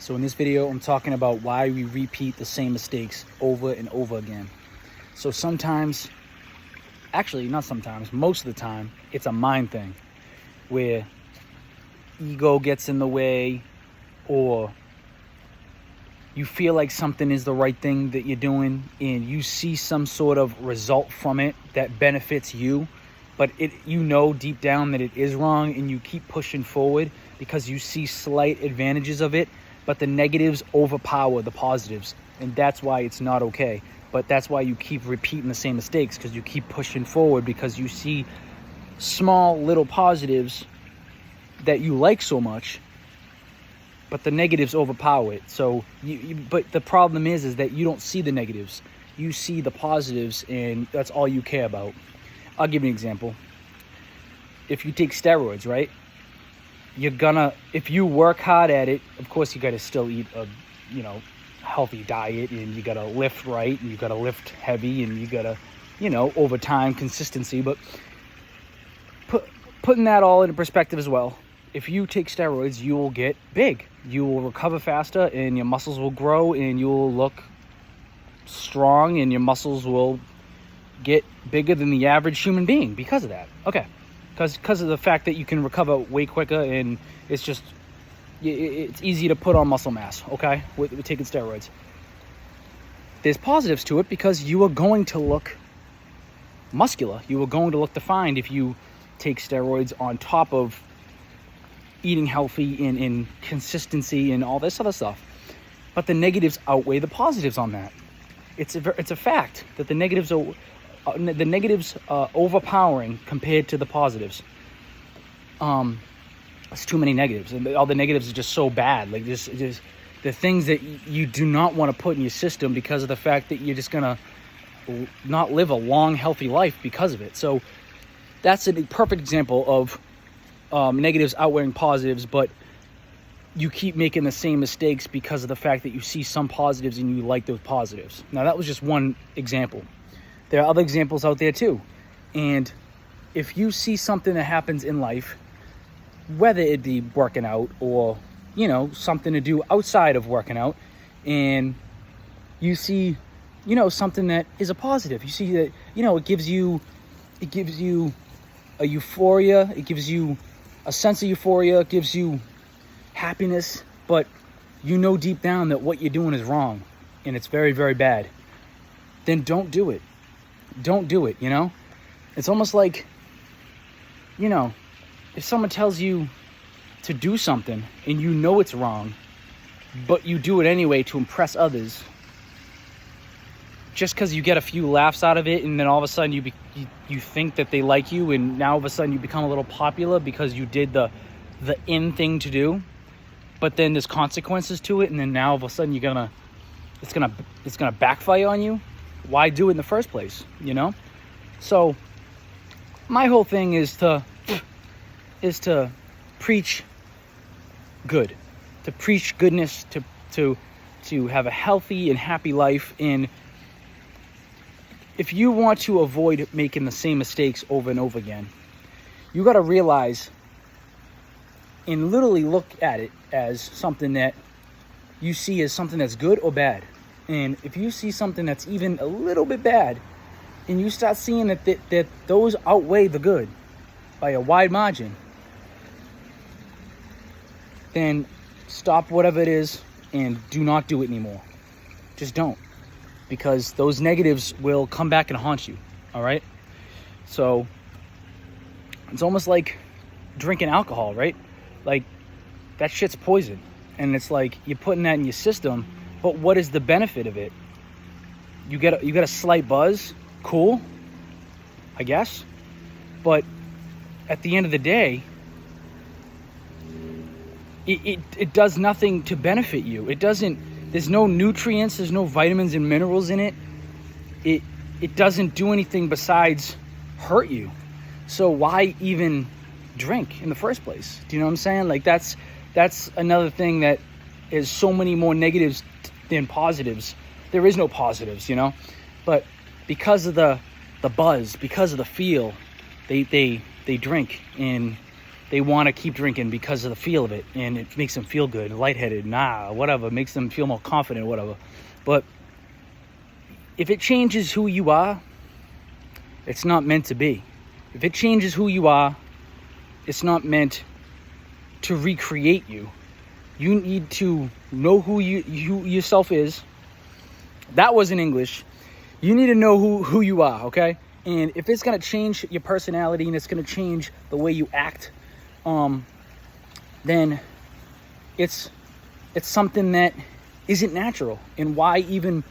So in this video, I'm talking about why we repeat the same mistakes over and over again. So sometimes, actually not sometimes, most of the time, it's a mind thing where ego gets in the way, or you feel like something is the right thing that you're doing and you see some sort of result from it that benefits you, but you know deep down that it is wrong, and you keep pushing forward because you see slight advantages of it, but the negatives overpower the positives, and that's why it's not okay. But that's why you keep repeating the same mistakes, because you keep pushing forward because you see small little positives that you like so much, but the negatives overpower it. So but the problem is that you don't see the negatives. You see the positives, and that's all you care about. I'll give you an example. If you take steroids, right? If you work hard at it, of course you got to still eat a, healthy diet, and you got to lift right, and you got to lift heavy, and you got to, over time, consistency. But putting that all into perspective as well, if you take steroids, you will get big. You will recover faster, and your muscles will grow, and you will look strong, and your muscles will get bigger than the average human being because of that. Okay. Because of the fact that you can recover way quicker, and it's easy to put on muscle mass, okay, with taking steroids. There's positives to it, because you are going to look muscular. You are going to look defined if you take steroids on top of eating healthy and in consistency and all this other stuff. But the negatives outweigh the positives on that. It's a fact that the negatives are overpowering compared to the positives. It's too many negatives, and all the negatives are just so bad. Like just the things that you do not want to put in your system, because of the fact that you're just gonna not live a long, healthy life because of it. So that's a perfect example of negatives outweighing positives, but you keep making the same mistakes because of the fact that you see some positives and you like those positives. Now, that was just one example. There are other examples out there too. And if you see something that happens in life, whether it be working out or, something to do outside of working out, and you see, something that is a positive, you see that, it gives you a euphoria, it gives you a sense of euphoria, it gives you happiness, but deep down that what you're doing is wrong and it's very, very bad, then don't do it. Don't do it, It's almost like, if someone tells you to do something and it's wrong, but you do it anyway to impress others, just because you get a few laughs out of it, and then all of a sudden you think that they like you, and now all of a sudden you become a little popular because you did the in thing to do, but then there's consequences to it, and then now all of a sudden it's gonna backfire on you. Why do it in the first place, So my whole thing is to preach good, to preach goodness, to have a healthy and happy life. And if you want to avoid making the same mistakes over and over again, you got to realize and literally look at it as something that you see as something that's good or bad. And if you see something that's even a little bit bad, and you start seeing that those outweigh the good by a wide margin, then stop whatever it is and do not do it anymore. Just don't. Because those negatives will come back and haunt you, all right? So it's almost like drinking alcohol, right? Like, that shit's poison. And it's like you're putting that in your system, but what is the benefit of it? You get a slight buzz, cool, I guess. But at the end of the day, it does nothing to benefit you. There's no nutrients, there's no vitamins and minerals in it. It doesn't do anything besides hurt you. So why even drink in the first place? Do you know what I'm saying? Like, that's another thing that is so many more negatives than positives. There is no positives, but because of the buzz, because of the feel, they drink, and they want to keep drinking because of the feel of it, and it makes them feel good, lightheaded, whatever, makes them feel more confident, whatever. But if it changes who you are, it's not meant to be. If it changes who you are, it's not meant to recreate you. You need to know who yourself is. That wasn't English. You need to know who you are, okay? And if it's going to change your personality and it's going to change the way you act, then it's something that isn't natural. And why even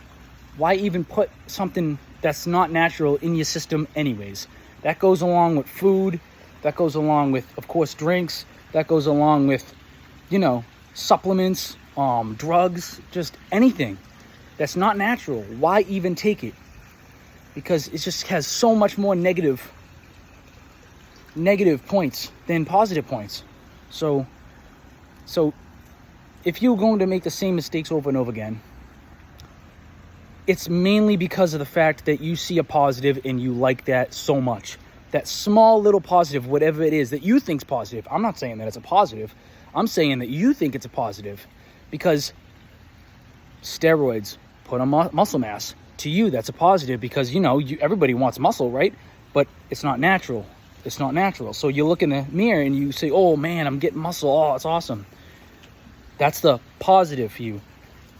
put something that's not natural in your system anyways? That goes along with food. That goes along with, of course, drinks. That goes along with, supplements, drugs, just anything that's not natural. Why even take it? Because it just has so much more negative points than positive points. So if you're going to make the same mistakes over and over again, it's mainly because of the fact that you see a positive and you like that so much. That small little positive, whatever it is that you think's positive. I'm not saying that it's a positive. I'm saying that you think it's a positive because steroids put on muscle mass. To you, that's a positive because, everybody wants muscle, right? But it's not natural. It's not natural. So you look in the mirror and you say, oh man, I'm getting muscle. Oh, it's awesome. That's the positive for you.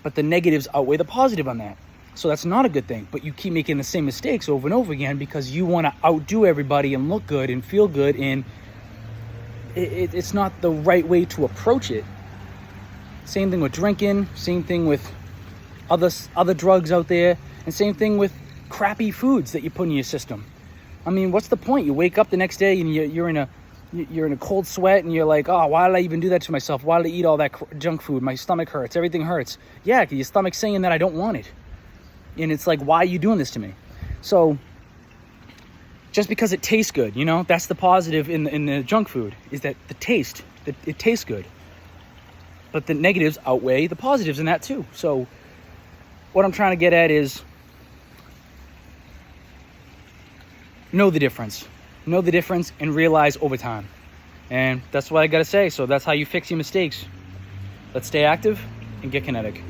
But the negatives outweigh the positive on that. So that's not a good thing. But you keep making the same mistakes over and over again because you want to outdo everybody and look good and feel good. And it's not the right way to approach it. Same thing with drinking. Same thing with other drugs out there. And same thing with crappy foods that you put in your system. I mean, what's the point? You wake up the next day and you're in a cold sweat and you're like, oh, why did I even do that to myself? Why did I eat all that junk food? My stomach hurts. Everything hurts. Yeah, your stomach's saying that I don't want it. And it's like, why are you doing this to me? So just because it tastes good, that's the positive in the junk food, is that the taste, that it tastes good. But the negatives outweigh the positives in that too. So what I'm trying to get at is know the difference. Know the difference and realize over time. And that's what I got to say. So that's how you fix your mistakes. Let's stay active and get kinetic.